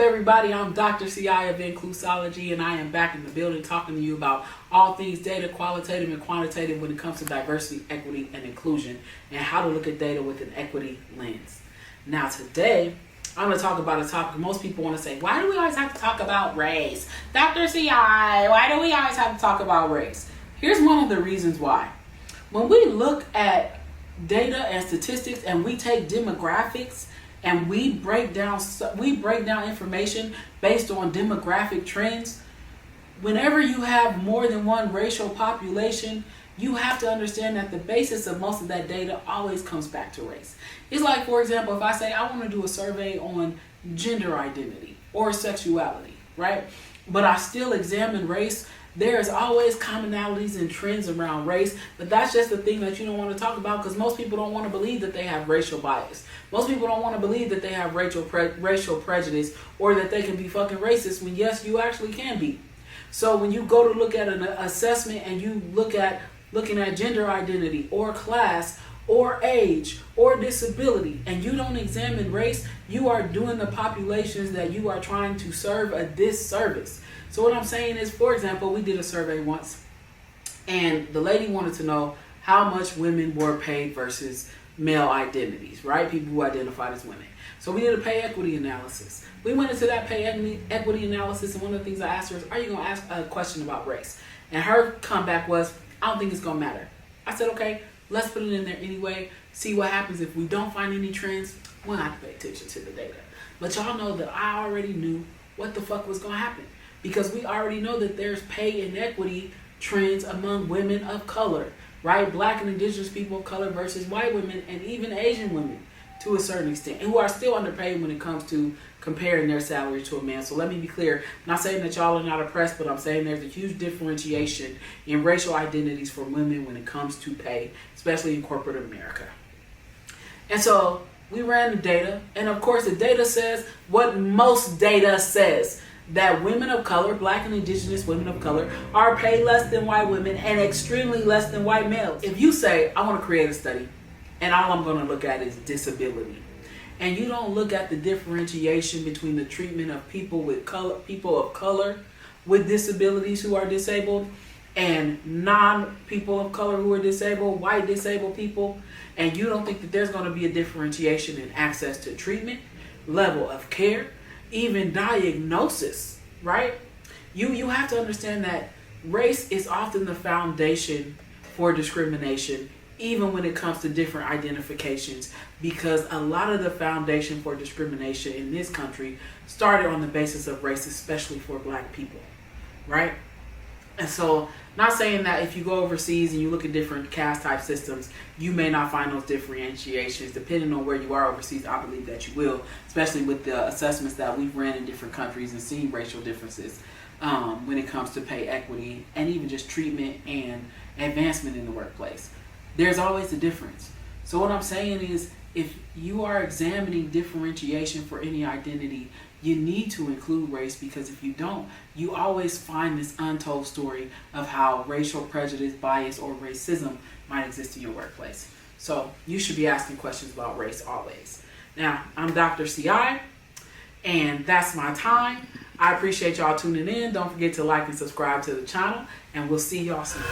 everybody? I'm Dr. CI of Inclusology, and I am back in the building talking to you about all things data, qualitative and quantitative when it comes to diversity, equity, and inclusion, and how to look at data with an equity lens. Now today, I'm going to talk about a topic most people want to say, why do we always have to talk about race? Dr. CI, why do we always have to talk about race? Here's one of the reasons why. When we look at data and statistics and we take demographics and we break down information based on demographic trends, whenever you have more than one racial population, you have to understand that the basis of most of that data always comes back to race. It's like, for example, if I say I want to do a survey on gender identity or sexuality, right? But I still examine race, there's always commonalities and trends around race, but that's just the thing that you don't want to talk about because most people don't want to believe that they have racial bias. Most people don't want to believe that they have racial prejudice or that they can be fucking racist when yes, you actually can be. So when you go to look at an assessment and you looking at gender identity or class or age or disability and you don't examine race, you are doing the populations that you are trying to serve a disservice. So what I'm saying is, for example, we did a survey once and the lady wanted to know how much women were paid versus male identities, right? People who identified as women. So we did a pay equity analysis. We went into that pay equity analysis and one of the things I asked her is, are you going to ask a question about race? And her comeback was, I don't think it's going to matter. I said, okay, let's put it in there anyway. See what happens. If we don't find any trends, we'll have to pay attention to the data. But y'all know that I already knew what the fuck was going to happen. Because we already know that there's pay inequity trends among women of color, right? Black and indigenous people of color versus white women and even Asian women to a certain extent, and who are still underpaid when it comes to comparing their salary to a man. So let me be clear, I'm not saying that y'all are not oppressed, but I'm saying there's a huge differentiation in racial identities for women when it comes to pay, especially in corporate America. And so we ran the data, and of course the data says what most data says, that women of color, black and indigenous women of color, are paid less than white women and extremely less than white males. If you say, I want to create a study, and all I'm going to look at is disability, and you don't look at the differentiation between the treatment of people of color with disabilities who are disabled and non-people of color who are disabled, white disabled people, and you don't think that there's going to be a differentiation in access to treatment, level of care, even diagnosis, right? You have to understand that race is often the foundation for discrimination, even when it comes to different identifications, because a lot of the foundation for discrimination in this country started on the basis of race, especially for black people, right? And so, not saying that if you go overseas and you look at different caste type systems, you may not find those differentiations. Depending on where you are overseas, I believe that you will, especially with the assessments that we've ran in different countries and seen racial differences when it comes to pay equity and even just treatment and advancement in the workplace. There's always a difference. So what I'm saying is, if you are examining differentiation for any identity, you need to include race, because if you don't, you always find this untold story of how racial prejudice, bias, or racism might exist in your workplace. So you should be asking questions about race always. Now, I'm Dr. CI, and that's my time. I appreciate y'all tuning in. Don't forget to like and subscribe to the channel, and we'll see y'all soon.